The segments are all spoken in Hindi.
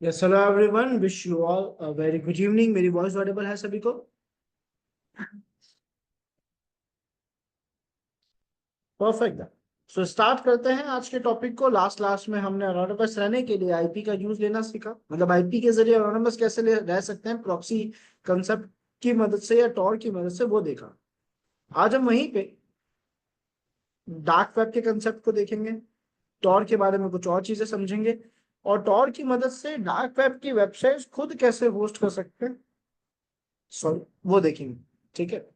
Yes hello everyone, wish you all a very good evening. मेरी वॉइस ऑडिबल है सभी को? परफेक्ट। सो स्टार्ट करते हैं आज के टॉपिक को। लास्ट लास्ट में हमने अनोनिमस रहने के लिए आईपी का यूज लेना सीखा, मतलब आईपी के जरिए अनोनिमस कैसे रह सकते हैं प्रॉक्सी कंसेप्ट की मदद से या टॉर की मदद से, वो देखा। आज हम वहीं पे डार्क वेब के कंसेप्ट को देखेंगे, टॉर के बारे में कुछ और चीजें समझेंगे, और टॉर की मदद से डार्क वेब की वेबसाइट्स खुद कैसे होस्ट कर सकते हैं, सॉरी, वो देखेंगे। ठीक है,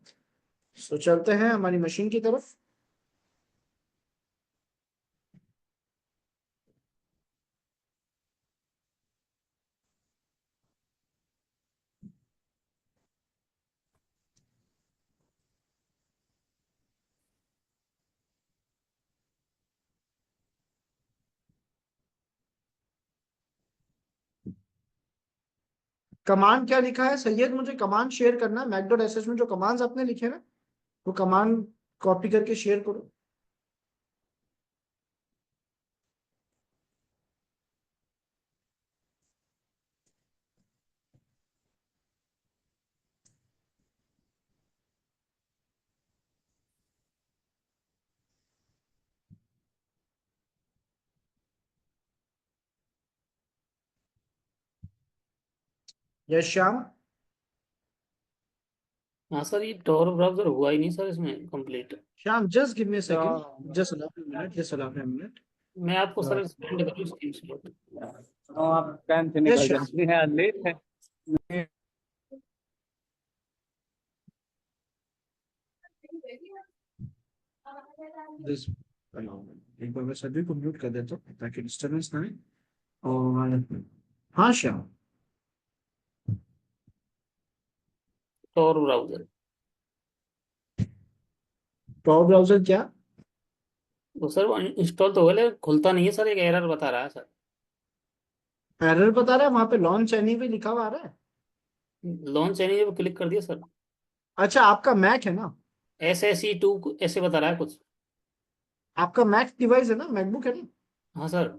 सो चलते हैं हमारी मशीन की तरफ। कमांड क्या लिखा है सैयद? मुझे कमांड शेयर करना है। मैक डॉट एस एच में जो कमांड्स आपने लिखे ना, वो कमांड कॉपी करके शेयर करो। यस श्याम। हाँ सर, ये टॉर ब्राउजर हुआ ही नहीं सर इसमें complete. Shyam just give me a second, तो just allow me minute, just allow me minute. मैं आपको सर सेंड करूँ स्क्रीन शॉट। आप टाइम से यस निकल श्याम, जाते हैं, लेट है। दिस एक बार मैं सभी को म्यूट कर देता हूँ ताकि डिस्टरबेंस ना आए। और हाँ Shyam. Tor browser. Tor browser क्या? तो सर वो इंस्टॉल तो हो गया लेकिन खुलता नहीं है सर, एक एरर बता रहा है सर। एरर बता रहा है? वहां पे लॉन्च एनी भी लिखा हुआ आ रहा है। लॉन्च एनी पे क्लिक कर दिया सर। अच्छा, आपका मैक है ना? SSE2 ऐसे बता रहा है कुछ। आपका मैक डिवाइस है ना, मैकबुक है ना? हाँ सर।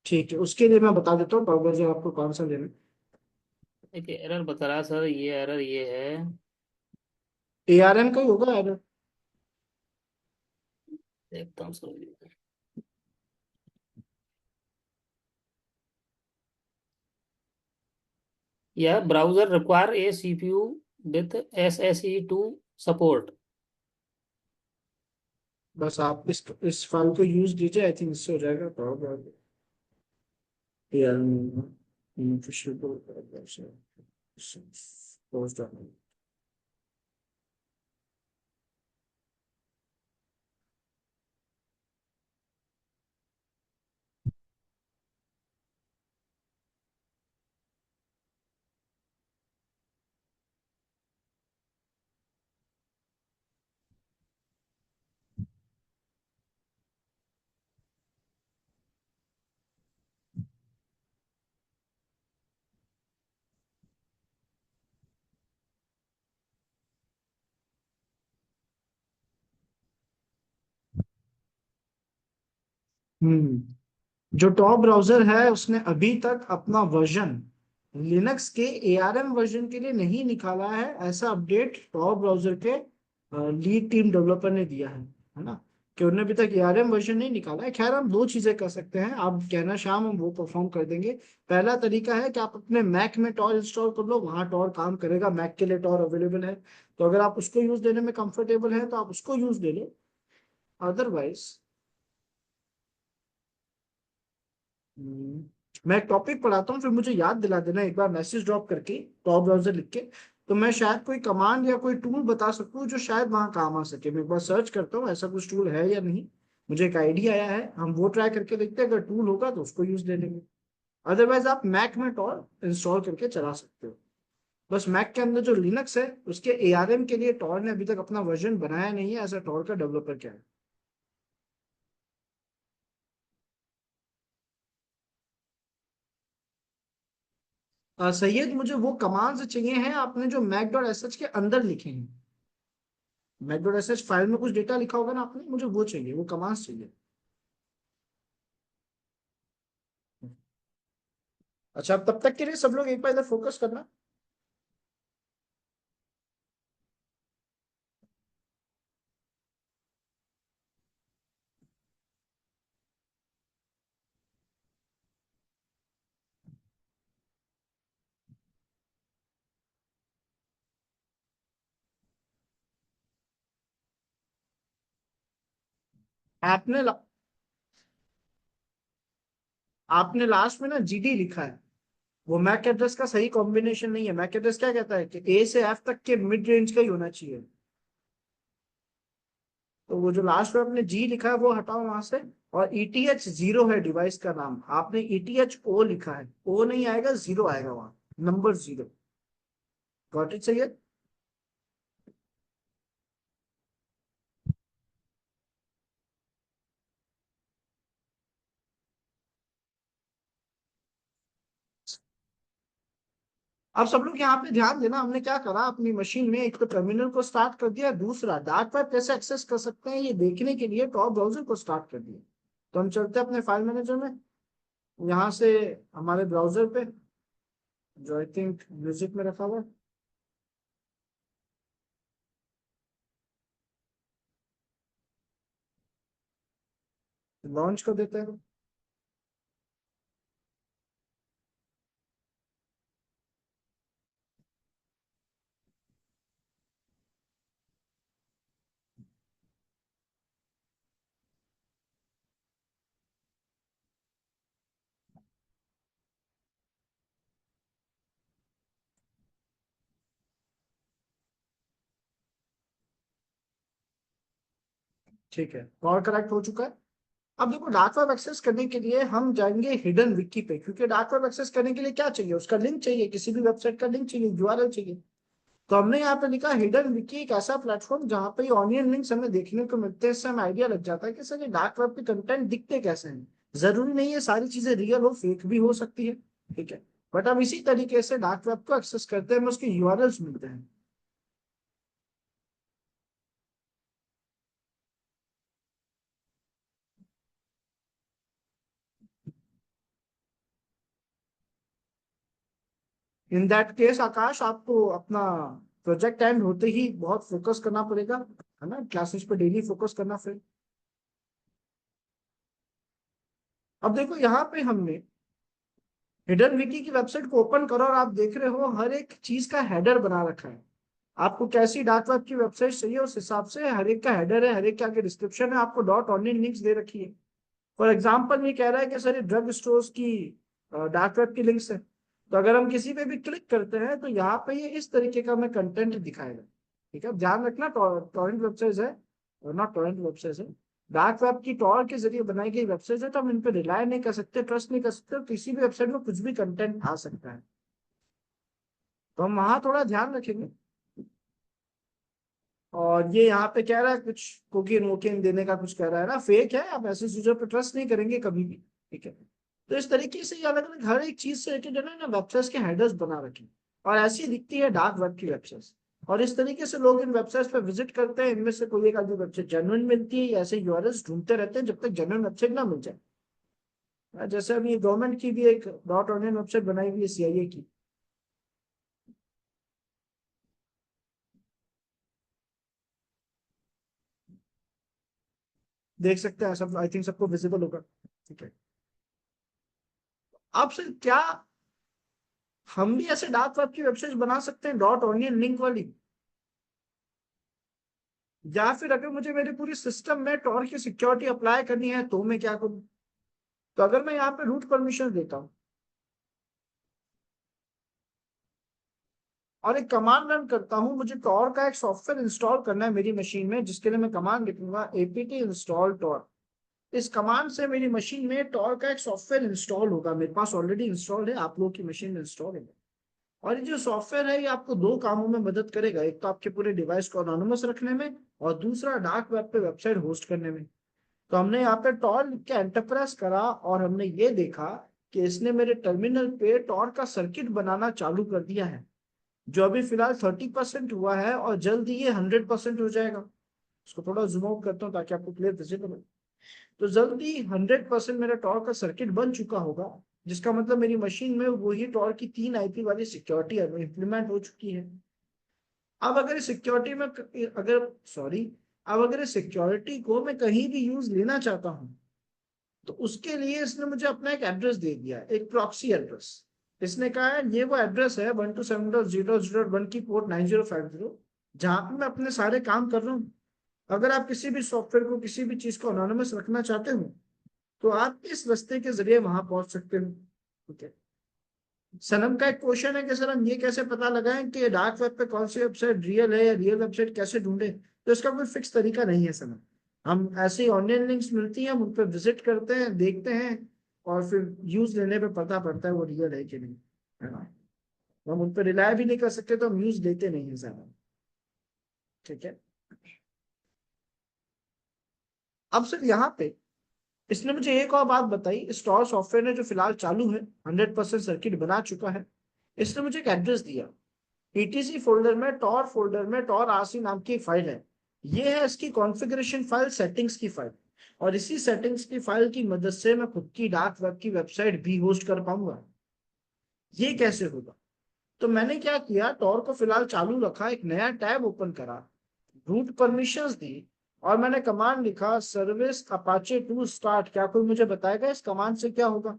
ठीक है, उसके लिए मैं बता देता हूँ टॉप ब्राउजर आपको कौन सा लेना है। एक एरर बता रहा है सर, ये एरर ये है। एआरएम का ही होगा एरर। देखता हूँ सर। यह browser require a CPU with SSE2 support. बस आप इस फाइल को यूज कीजिए, आई थिंक इससे हो जाएगा प्रॉब्लम। यार जो टॉप ब्राउजर है उसने अभी तक अपना वर्जन लिनक्स के एआरएम वर्जन के लिए नहीं निकाला है। ऐसा अपडेट टॉप ब्राउजर के लीड टीम डेवलपर ने दिया है ना, कि उन्होंने अभी तक एआरएम वर्जन नहीं निकाला है। खैर, हम दो चीजें कर सकते हैं, आप कहना शाम, हम वो परफॉर्म कर देंगे। पहला तरीका है कि आप अपने मैक में टॉर इंस्टॉल कर लो, वहां टॉर काम करेगा, मैक के लिए टॉर अवेलेबल है। तो अगर आप उसको यूज लेने में कंफर्टेबल है तो आप उसको यूज ले लो। अदरवाइज मैं टॉपिक पढ़ाता हूँ, फिर मुझे याद दिला देना एक बार मैसेज ड्रॉप करके, टॉप ब्राउजर लिख के। तो मैं शायद कोई कमांड या कोई टूल बता सकूँ जो शायद वहां काम आ सके। मैं एक बार सर्च करता हूँ ऐसा कुछ टूल है या नहीं। मुझे एक आइडिया आया है, हम वो ट्राई करके देखते हैं। अगर टूल होगा तो उसको यूज ले लेंगे। अदरवाइज आप मैक में टॉर इंस्टॉल करके चला सकते हो। बस मैक के अंदर जो लिनक्स है उसके एआरएम के लिए टॉर ने अभी तक अपना वर्जन बनाया नहीं है, ऐसा टॉर का डेवलपर क्या है। सैयद, मुझे वो कमांड्स चाहिए हैं आपने जो मैक डॉट एस एच के अंदर लिखे हैं। Mac dot S H file में कुछ डेटा लिखा होगा ना आपने, मुझे वो चाहिए, वो कमांड्स चाहिए। अच्छा, अब तब तक के लिए सब लोग एक बार इधर फोकस करना। आपने आपने लास्ट में ना जीडी लिखा है, वो मैक एड्रेस का सही कॉम्बिनेशन नहीं है। मैक एड्रेस क्या कहता है कि ए से एफ तक के मिड रेंज का ही होना चाहिए। तो वो जो लास्ट में आपने जी लिखा है वो हटाओ वहां से। और ईटीएच जीरो है डिवाइस का नाम, आपने ईटीएच ओ लिखा है, ओ नहीं आएगा, जीरो आएगा वहां, नंबर जीरो। Got it? सही है। अब सब लोग यहाँ पे ध्यान देना, हमने क्या करा अपनी मशीन में, एक तो टर्मिनल को स्टार्ट कर दिया, दूसरा डार्क वेब कैसे एक्सेस कर सकते हैं ये देखने के लिए टॉप ब्राउजर को स्टार्ट कर दिया। तो हम चलते हैं अपने फाइल मैनेजर में, यहाँ से हमारे ब्राउजर पे जो आई थिंक म्यूजिक में रखा हुआ है, लॉन्च कर देते हैं। ठीक है, और करेक्ट हो चुका है। अब देखो डार्क वेब एक्सेस करने के लिए हम जाएंगे हिडन विकी पे, क्योंकि डार्क वेब एक्सेस करने के लिए क्या चाहिए, उसका लिंक चाहिए, किसी भी वेबसाइट का लिंक चाहिए, यूआरएल चाहिए। तो हमने यहाँ पे लिखा हिडन विकी, एक ऐसा प्लेटफॉर्म जहाँ पे ऑनियन लिंक्स हमें देखने को मिलते हैं। इससे हमें आइडिया लग जाता है कि सर ये डार्क वेब के कंटेंट दिखते कैसे हैं। जरूरी नहीं है सारी चीजें रियल हो, फेक भी हो सकती है, ठीक है। बट हम इसी तरीके से डार्क वेब को एक्सेस करते हैं, हमें उसके यूआरएल्स मिलते हैं। इन दैट केस आकाश, आपको अपना प्रोजेक्ट एंड होते ही बहुत फोकस करना पड़ेगा, है ना, क्लासेस पे डेली फोकस करना फिर। अब देखो यहाँ पे हमने हिडन विकी की वेबसाइट को ओपन करो और आप देख रहे हो हर एक चीज का हेडर बना रखा है। आपको कैसी डार्क वेब की वेबसाइट चाहिए उस हिसाब से हर एक का हेडर है, हर एक के आगे डिस्क्रिप्शन है, आपको डॉट ऑनलाइन लिंक्स दे रखी है। फॉर एग्जाम्पल ये कह रहा है कि सर ये ड्रग स्टोर्स की डार्क वेब की लिंक्स है। तो अगर हम किसी पे भी क्लिक करते हैं तो यहाँ पे ये इस तरीके का हमें कंटेंट दिखाएगा। ठीक है, ध्यान रखना, टॉरेंट वेबसाइट है और नॉट टॉरेंट वेबसाइट है, डार्क वेब की टॉर के जरिए बनाई गई वेबसाइट है। तो हम इन पे रिलाय नहीं कर सकते, ट्रस्ट नहीं कर सकते, और किसी भी वेबसाइट में कुछ भी कंटेंट आ सकता है। तो हम वहां थोड़ा ध्यान रखेंगे। और ये यहाँ पे कह रहा है कुछ कोकीन वोकीन देने का कुछ कह रहा है ना, फेक है, आप ऐसी चीजों पे ट्रस्ट नहीं करेंगे कभी भी। ठीक है, तो इस तरीके से ये अलग अलग हर एक चीज से रिलेटेड है ना वेबसाइट्स के हेडर्स बना रखे, और ऐसी दिखती है डार्क वेब की वेबसाइट्स। और इस तरीके से लोग इन वेबसाइट्स पे विजिट करते हैं, इनमें से कोई एक आधी वेबसाइट जेन्युइन मिलती है, ऐसे यूआरएल्स ढूंढते रहते हैं जब तक जेन्युइन वेबसाइट ना मिल जाए। जैसे अभी गवर्नमेंट की भी एक डॉट ऑनलाइन वेबसाइट बनाई हुई है सीआईए की, देख सकते हैं सब, आई थिंक सबको विजिबल होगा। ठीक है, आपसे क्या हम भी ऐसे डार्क वेब की वेबसाइट बना सकते हैं डॉट ऑनियन लिंक वाली, या फिर अगर मुझे मेरे पूरी सिस्टम में टॉर की सिक्योरिटी अप्लाई करनी है तो मैं क्या करूं? तो अगर मैं यहाँ पे रूट परमिशन देता हूँ और एक कमांड रन करता हूँ, मुझे टॉर का एक सॉफ्टवेयर इंस्टॉल करना है मेरी मशीन में, जिसके लिए मैं कमांड लिखूंगा एपीटी इंस्टॉल टॉर। इस कमांड से मेरी मशीन में टॉर का एक सॉफ्टवेयर इंस्टॉल होगा, मेरे पास ऑलरेडी इंस्टॉल है, आप लोगों की मशीन में इंस्टॉल है। और ये जो सॉफ्टवेयर है ये आपको दो कामों में मदद करेगा, एक तो आपके पूरे डिवाइस को अनोनिमस रखने में, और दूसरा डार्क वेब पे वेबसाइट होस्ट करने में। तो हमने यहाँ पे टॉर लिख के एंटर प्रेस करा और हमने ये देखा कि इसने मेरे टर्मिनल पे टॉर का सर्किट बनाना चालू कर दिया है, जो अभी फिलहाल 30% हुआ है और जल्द ही ये 100% हो जाएगा। इसको थोड़ा जूम आउट करता हूँ ताकि आपको क्लियर विजिबल हो। तो जल्दी 100% मेरा टॉर का सर्किट बन चुका होगा। जिसका मतलब मेरी मशीन में वही टॉर की 3 आईपी वाली सिक्योरिटी इंप्लीमेंट हो चुकी है। अब अगर सिक्योरिटी में अब अगर इस सिक्योरिटी को मैं कहीं भी यूज लेना चाहता हूं, तो उसके लिए इसने मुझे अपना एक एड्रेस दे दिया, एक प्रॉक्सी एड्रेस। इसने कहा है ये वो एड्रेस है 127.0.0.1 की पोर्ट 9050, जहां पे मैं अपने सारे काम कर रहा हूँ। अगर आप किसी भी सॉफ्टवेयर को, किसी भी चीज को अनोनिमस रखना चाहते हो, तो आप इस रास्ते के जरिए वहां पहुंच सकते हो। ठीक है। सनम का एक क्वेश्चन है कि सर हम ये कैसे पता लगाएं कि डार्क वेब पे कौन सी वेबसाइट रियल है या रियल वेबसाइट कैसे ढूंढे। तो इसका कोई फिक्स तरीका नहीं है सनम। हम ऐसे ही ऑनलाइन लिंक्स मिलती हैं, हम उन पर विजिट करते हैं, देखते हैं, और फिर यूज लेने पे पता पड़ता है वो रियल है कि नहीं, है ना। हम उन पर रिलाय भी नहीं कर सकते, तो हम यूज लेते नहीं है ज्यादा। ठीक है। अब सर यहाँ पे इसने मुझे एक और बात बताई, स्टोर सॉफ्टवेयर ने जो फिलहाल चालू है, 100% सर्किट बना चुका है, इसने मुझे एक एड्रेस दिया। ईटीसी फोल्डर में, टॉर फोल्डर में टॉर आरसी नाम की एक फाइल है। ये है इसकी कॉन्फ़िगरेशन फाइल, सेटिंग्स की फाइल। और इसी सेटिंग्स की फाइल की मदद से मैं खुद की डार्क वेब की वेबसाइट भी होस्ट कर पाऊंगा। ये कैसे होगा? तो मैंने क्या किया, टॉर को फिलहाल चालू रखा, एक नया टैब ओपन करा, रूट परमिशंस दी, और मैंने कमांड लिखा सर्विस अपाचे टू स्टार्ट। क्या कोई मुझे बताएगा इस कमांड से क्या होगा?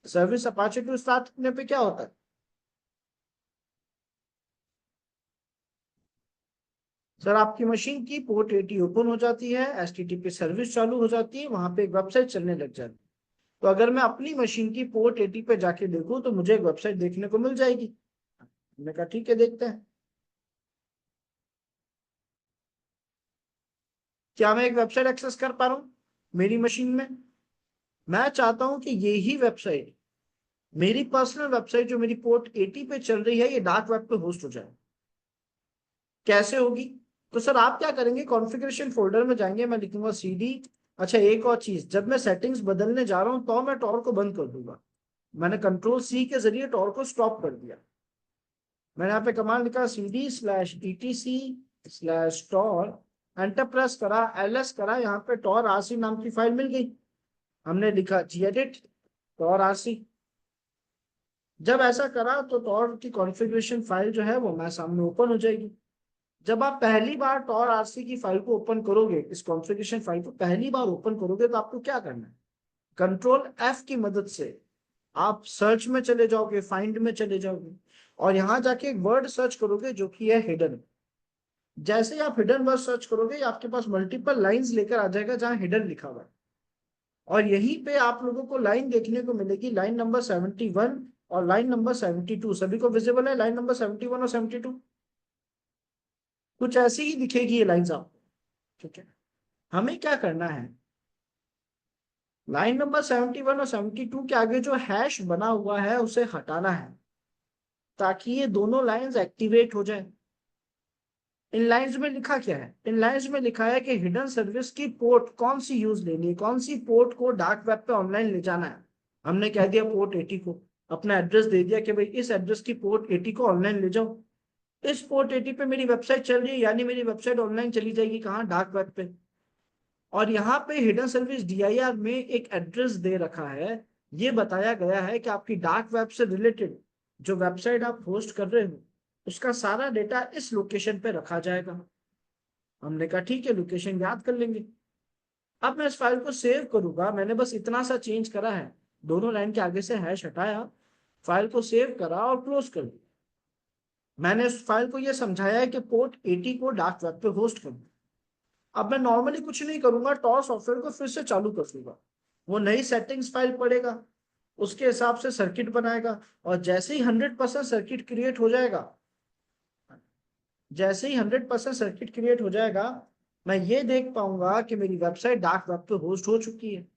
सर्विस अपाचे टू स्टार्ट करने पे क्या होता है? सर आपकी मशीन की पोर्ट 80 ओपन हो जाती है, एचटीटीपी सर्विस चालू हो जाती है, वहां पे एक वेबसाइट चलने लग जाती है। तो अगर मैं अपनी मशीन की पोर्ट 80 पे जाके देखूं, तो मुझे एक वेबसाइट देखने को मिल जाएगी। मैंने कहा ठीक है, देखते हैं। क्या मैं एक वेबसाइट एक्सेस कर पा रहा हूँ मेरी मशीन में? मैं चाहता हूं कि यही वेबसाइट, मेरी पर्सनल वेबसाइट जो मेरी पोर्ट 80 पे चल रही है, ये डार्क वेब पे होस्ट हो जाए। कैसे होगी? तो सर आप क्या करेंगे, कॉन्फ़िगरेशन फोल्डर में जाएंगे, मैं लिखूंगा सीडी। अच्छा, एक और चीज, जब मैं सेटिंग्स बदलने जा रहा हूं, तो मैं टॉर को बंद कर दूंगा। मैंने कंट्रोल सी के जरिए टॉर को स्टॉप कर दिया। मैंने यहाँ पे कमांड लिखा cd/etc/टॉर, एंटर प्रेस करा, ls करा, यहाँ पे टॉर आरसी नाम की फाइल मिल गई। हमने लिखा gedit टॉर आरसी। जब ऐसा करा, तो टॉर की कॉन्फ़िगरेशन फाइल जो है वो मैं सामने ओपन हो जाएगी। जब आप पहली बार टॉर आरसी की फाइल को ओपन करोगे, इस कॉन्फ़िगरेशन फाइल को पहली बार ओपन करोगे, तो आपको क्या करना है, कंट्रोल एफ की मदद से आप सर्च में चले जाओगे, फाइंड में चले जाओगे, और यहां जाके एक वर्ड सर्च करोगे जो कि है हिडन। जैसे ही आप हिडन वर्ड सर्च करोगे, आपके पास मल्टीपल लाइंस लेकर आ जाएगा जहां हिडन लिखा हुआ है। और यहीं पे आप लोगों को लाइन देखने को मिलेगी, लाइन नंबर 71 और लाइन नंबर 72। सभी को विजिबल है लाइन नंबर 71 और 72? कुछ ऐसी ही दिखेगी ये लाइंस आपको। ठीक है। हमें क्या करना है, लाइन नंबर 71 और 72 के आगे जो हैश बना हुआ है उसे हटाना है, ताकि ये दोनों लाइंस एक्टिवेट हो जाए। इन लाइंस में लिखा क्या है? इन लाइंस में लिखा है कि हिडन सर्विस की पोर्ट कौन सी यूज लेनी है, कौन सी पोर्ट को डार्क वेब पे ऑनलाइन ले जाना है। हमने कह दिया पोर्ट 80 को, अपना एड्रेस दे दिया कि भाई इस एड्रेस की पोर्ट 80 को ऑनलाइन ले जाओ। इस पोर्ट 80 पे मेरी वेबसाइट चल रही है, यानी मेरी वेबसाइट ऑनलाइन चली जाएगी कहाँ, डार्क वेब पे। और यहाँ पे हिडन सर्विस DIR में एक एड्रेस दे रखा है। ये बताया गया है कि आपकी डार्क वेब से रिलेटेड जो वेबसाइट आप होस्ट कर रहे हो, उसका सारा डेटा इस लोकेशन पे रखा जाएगा। हमने कहा ठीक है, लोकेशन याद कर लेंगे। अब मैं इस फाइल को सेव करूंगा, मैंने बस इतना सा चेंज करा है, दोनों लाइन के आगे से हैश हटाया, फाइल को सेव करा और क्लोज कर दिया। मैंने इस फाइल को यह समझाया है कि पोर्ट 80 को डार्क वेब पे होस्ट कर दूं। अब मैं नॉर्मली कुछ नहीं करूंगा, टॉर सॉफ्टवेयर को फिर से चालू कर दूंगा। वो नई सेटिंग्स फाइल पढ़ेगा, उसके हिसाब से सर्किट बनाएगा, और जैसे ही 100% सर्किट क्रिएट हो जाएगा, जैसे ही 100% सर्किट क्रिएट हो जाएगा, मैं ये देख पाऊंगा कि मेरी वेबसाइट डार्क वेब पे होस्ट हो चुकी है।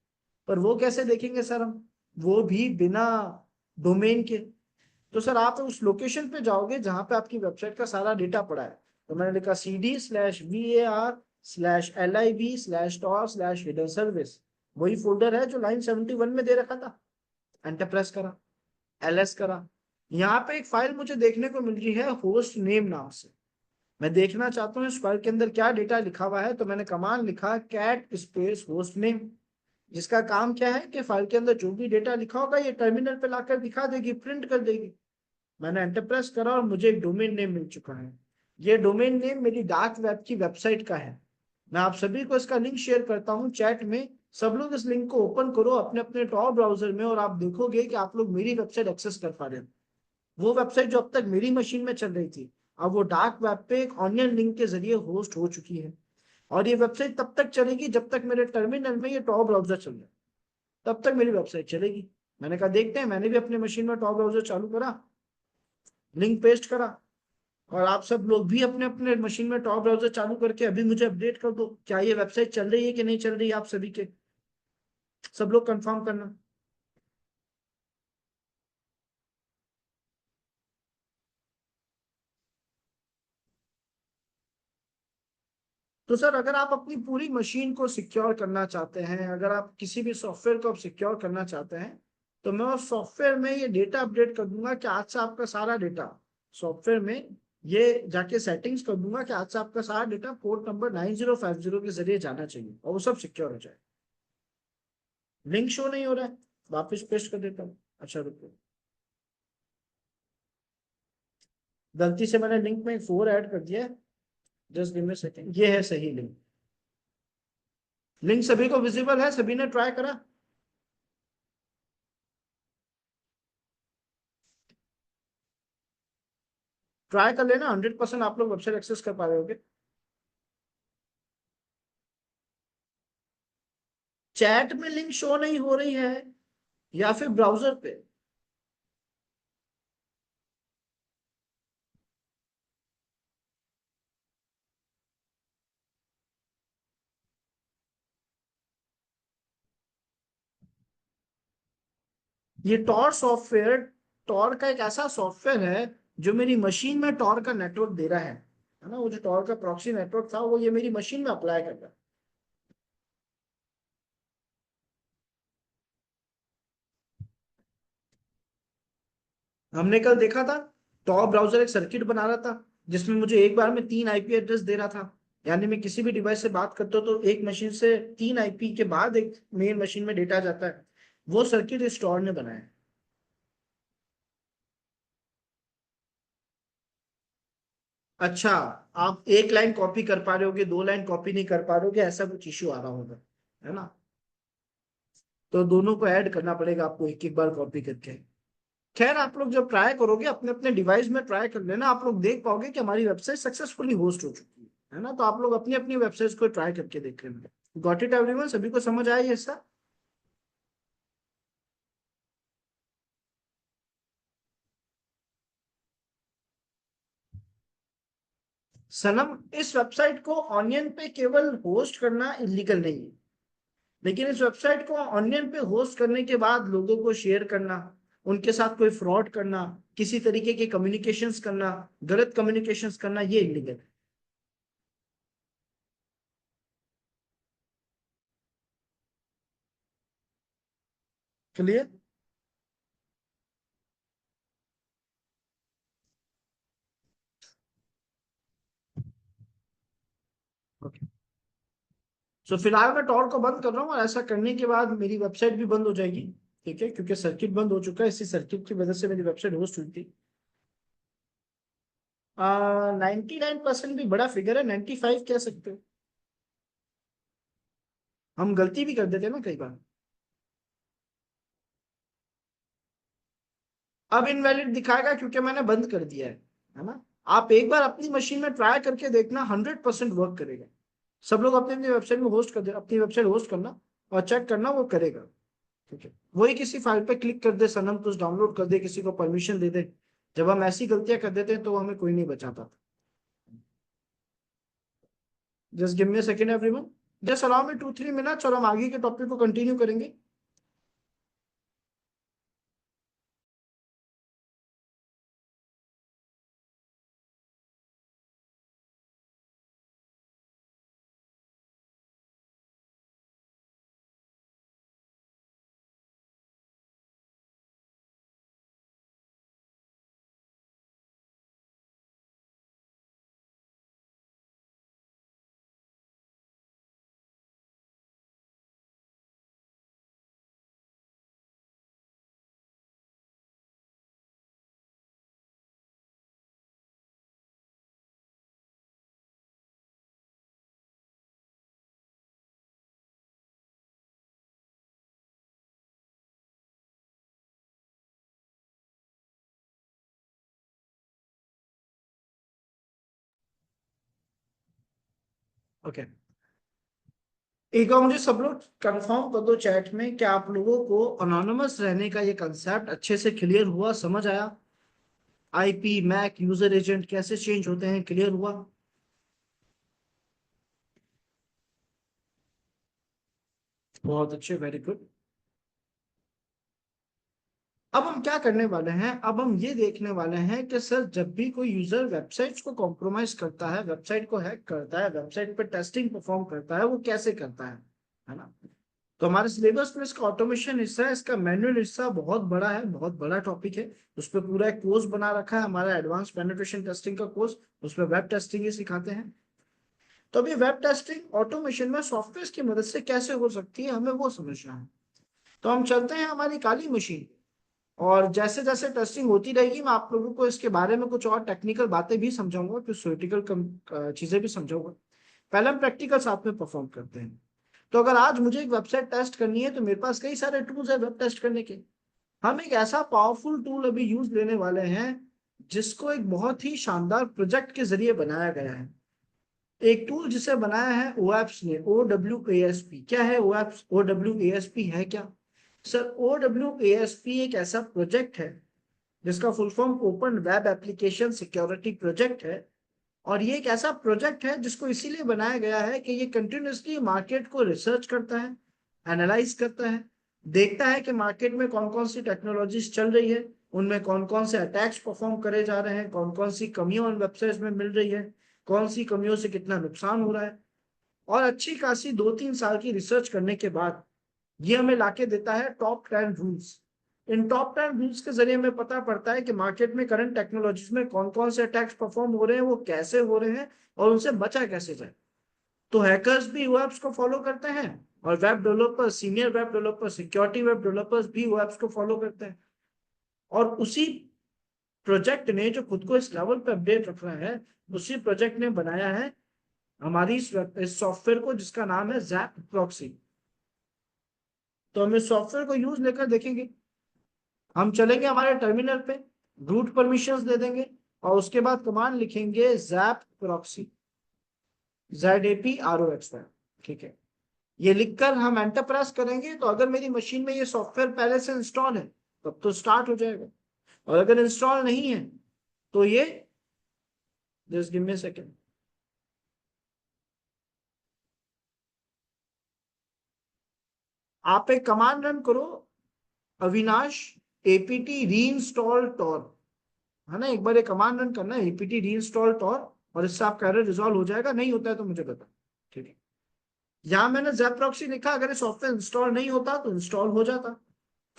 पर वो कैसे देखेंगे सर हम? वो भी बिना डोमेन के। तो सर आप उस लोकेशन पे जाओगे जहां पे आपकी वेबसाइट का सारा डेटा पड़ा है। तो मैंने लिखा cd/var/lib/tor/hidden service, वही फोल्डर है जो लाइन 71 में दे रखा था। एंटर प्रेस करा, ls करा, यहाँ पे एक फाइल मुझे देखने को मिल रही है होस्ट नेम नाम से। मैं देखना चाहता हूँ इस फाइल के अंदर क्या डेटा लिखा हुआ है, तो मैंने कमांड लिखा cat स्पेस होस्ट नेम। जिसका काम क्या है कि फाइल के अंदर जो भी डेटा लिखा होगा ये टर्मिनल पे लाकर दिखा देगी, प्रिंट कर देगी। मैंने एंटर प्रेस करा और मुझे एक डोमेन नेम मिल चुका है। ये डोमेन नेम मेरी डार्क वेब की वेबसाइट का है। मैं आप सभी को इसका लिंक शेयर करता हूँ चैट में। सब लोग इस लिंक को ओपन करो अपने अपने टॉप ब्राउजर में, और आप देखोगे कि आप लोग मेरी वेबसाइट एक्सेस कर पा रहे हो। वो वेबसाइट जो अब तक मेरी मशीन में चल रही थी, अब वो डार्क वेब पे एक ऑनियन लिंक के जरिए होस्ट हो चुकी है। और ये वेबसाइट तब तक चलेगी जब तक मेरे टर्मिनल में ये टॉप ब्राउजर चल रहा है, तब तक मेरी वेबसाइट चलेगी। मैंने कहा देखते हैं, मैंने भी अपने मशीन में टॉप ब्राउजर चालू करा, लिंक पेस्ट करा, और आप सब लोग भी अपने अपने मशीन में टॉप ब्राउजर चालू करके अभी मुझे अपडेट कर दो, क्या ये वेबसाइट चल रही है कि नहीं चल रही है। आप सभी के सब लोग कंफर्म करना। तो सर, अगर आप अपनी पूरी मशीन को सिक्योर करना चाहते हैं, अगर आप किसी भी सॉफ्टवेयर को आप सिक्योर करना चाहते हैं, तो मैं उस सॉफ्टवेयर में ये डेटा अपडेट कर दूंगा कि आज से आपका सारा डेटा सॉफ्टवेयर में ये जाके सेटिंग्स कर दूंगा कि आज से आपका सारा डेटा पोर्ट नंबर 9050 के जरिए जाना चाहिए और वो सब सिक्योर हो जाए। लिंक शो नहीं हो रहा है, वापस पेस्ट कर देता हूँ। अच्छा रुको, गलती से मैंने लिंक में 4 ऐड कर दिया है। जस्ट गिव मी सेकंड, ये है सही लिंक। लिंक सभी को विजिबल है, सभी ने ट्राई करा? ट्राई कर लेना, 100% आप लोग वेबसाइट एक्सेस कर पा रहे होगे। चैट में लिंक शो नहीं हो रही है या फिर ब्राउजर पे? ये टॉर सॉफ्टवेयर, टॉर का एक ऐसा सॉफ्टवेयर है जो मेरी मशीन में टॉर का नेटवर्क दे रहा है ना। वो जो टॉर का प्रॉक्सी नेटवर्क था वो ये मेरी मशीन में अप्लाई कर रहा है। हमने कल देखा था, टॉर ब्राउजर एक सर्किट बना रहा था जिसमें मुझे एक बार में 3 आईपी एड्रेस दे रहा था। यानी मैं किसी भी डिवाइस से बात करता हूँ तो एक मशीन से 3 आईपी के बाद एक मेन मशीन में डेटा जाता है। वो सर्किट इस टॉर ने बनाया है। अच्छा, आप एक लाइन कॉपी कर पा रहे होगे, 2 लाइन कॉपी नहीं कर पा रहे होगे, ऐसा कुछ इश्यू आ रहा होगा, है ना। तो दोनों को ऐड करना पड़ेगा आपको एक एक बार कॉपी करके। खैर, आप लोग जब ट्राई करोगे अपने अपने डिवाइस में ट्राई कर लेना, आप लोग देख पाओगे कि हमारी वेबसाइट सक्सेसफुली होस्ट हो चुकी है ना। तो आप लोग अपनी अपनी वेबसाइट को ट्राई करके देख लेना। Got it everyone? सभी को समझ आया ये सर? सनम, इस वेबसाइट को ऑनियन पे केवल होस्ट करना इलीगल नहीं है, लेकिन इस वेबसाइट को ऑनियन पे होस्ट करने के बाद लोगों को शेयर करना, उनके साथ कोई फ्रॉड करना, किसी तरीके के कम्युनिकेशंस करना, गलत कम्युनिकेशंस करना, ये इलीगल है। क्लियर? ओके। सो फिलहाल मैं टॉर को बंद कर रहा हूँ, और ऐसा करने के बाद मेरी वेबसाइट भी बंद हो जाएगी। ठीक है, क्योंकि सर्किट बंद हो चुका है, इसी सर्किट की वजह से मेरी वेबसाइट होस्ट हुई थी। 99% भी बड़ा फिगर है, 95 कह सकते हो। हम गलती भी कर देते हैं ना कई बार। अब इनवैलिड दिखाएगा क्योंकि मैंने बंद कर दिया है ना। आप एक बार अपनी मशीन में ट्राई करके देखना, 100% वर्क करेगा। सब लोग अपनी अपनी वेबसाइट में होस्ट कर दे, अपनी वेबसाइट होस्ट करना और चेक करना, वो करेगा। ठीक है, वही किसी फाइल पे क्लिक कर दे, सनम कुछ डाउनलोड कर दे, किसी को परमिशन दे दे। जब हम ऐसी गलतियां कर देते हैं तो हमें कोई नहीं बचा पाता। Just give me a second everyone, just allow me 2-3 minutes, और हम आगे के टॉपिक को कंटिन्यू करेंगे। ओके, एक बार मुझे सब लोग कंफर्म कर दो चैट में, क्या आप लोगों को अनोनिमस रहने का ये कंसेप्ट अच्छे से क्लियर हुआ, समझ आया? आईपी, मैक, यूजर एजेंट कैसे चेंज होते हैं, क्लियर हुआ? बहुत अच्छे, वेरी गुड। अब हम क्या करने वाले हैं, अब हम ये देखने वाले हैं कि सर जब भी कोई यूजर वेबसाइट को कॉम्प्रोमाइज करता है, वेबसाइट को हैक करता है, वेबसाइट पे टेस्टिंग परफॉर्म करता है, वो कैसे करता है ना? तो हमारे सिलेबस में इसका ऑटोमेशन हिस्सा है, इसका मैनुअल हिस्सा बहुत बड़ा है, बहुत बड़ा टॉपिक है। उस पर पूरा एक कोर्स बना रखा है हमारा, एडवांस पेनिट्रेशन टेस्टिंग का कोर्स। उसमें वेब टेस्टिंग ही सिखाते हैं। तो अभी वेब टेस्टिंग ऑटोमेशन में सॉफ्टवेयर की मदद से कैसे हो सकती है, हमें वो समझना है। तो हम चलते हैं हमारी काली मशीन, और जैसे जैसे टेस्टिंग होती रहेगी मैं आप लोगों को इसके बारे में कुछ और टेक्निकल बातें भी समझाऊंगा, कुछ थ्योरेटिकल चीजें भी समझाऊंगा। पहले हम प्रैक्टिकल साथ में परफॉर्म करते हैं। तो अगर आज मुझे एक वेबसाइट टेस्ट करनी है तो मेरे पास कई सारे टूल्स है वेब टेस्ट करने के। हम एक ऐसा पावरफुल टूल अभी यूज लेने वाले हैं जिसको एक बहुत ही शानदार प्रोजेक्ट के जरिए बनाया गया है। एक टूल जिसे बनाया है ओएप्स ने, OWASP। क्या है ओएप्स? OWASP है क्या सर? OWASP एक ऐसा प्रोजेक्ट है जिसका full form open web application security project है। और ये एक ऐसा प्रोजेक्ट है जिसको इसीलिए बनाया गया है कि ये कंटिन्यूसली मार्केट को रिसर्च करता है, एनालाइज करता है, देखता है कि मार्केट में कौन कौन सी टेक्नोलॉजीज चल रही है, उनमें कौन कौन से अटैक्स परफॉर्म करे जा रहे हैं, कौन कौन सी कमियां उन वेबसाइट्स में मिल रही है, कौन सी कमियों से कितना नुकसान हो रहा है। और अच्छी खासी 2-3 साल की रिसर्च करने के बाद ये हमें लाके देता है टॉप 10 रूल्स। इन टॉप 10 रूल्स के जरिए हमें पता पड़ता है कि मार्केट में करंट टेक्नोलॉजीज में कौन कौन से अटैक्स परफॉर्म हो रहे हैं, वो कैसे हो रहे हैं, और उनसे बचा कैसे जाए। तो हैकर्स भी वेब्स को फॉलो करते हैं, और web developers, senior web developers, security web developers भी वेब्स को फॉलो करते हैं। और उसी प्रोजेक्ट ने, जो खुद को इस लेवल पे अपडेट रख रहा है, उसी प्रोजेक्ट ने बनाया है हमारी इस सॉफ्टवेयर को जिसका नाम है जैप प्रॉक्सी। तो हम इस सॉफ्टवेयर को यूज लेकर देखेंगे। हम चलेंगे हमारे टर्मिनल पे, रूट परमिशंस दे देंगे, और उसके बाद कमांड लिखेंगे जैप प्रॉक्सी, ZAPROXY। ठीक है, ये लिखकर हम एंटर प्रेस करेंगे तो अगर मेरी मशीन में ये सॉफ्टवेयर पहले से इंस्टॉल है तब तो स्टार्ट हो जाएगा, और अगर इंस्टॉल नहीं है तो ये, just give me a second, आप एक कमांड रन करो, अविनाश APT रीइंस्टॉल टॉर, है ना? एक बार ये कमांड रन करना है, APT रीइंस्टॉल टॉर, और इससे आपका एरर रिजॉल्व हो जाएगा। नहीं होता है तो मुझे बता। ठीक है, यहां मैंने ज़ैप प्रॉक्सी लिखा, अगर ये सॉफ्टवेयर इंस्टॉल नहीं होता तो इंस्टॉल हो जाता।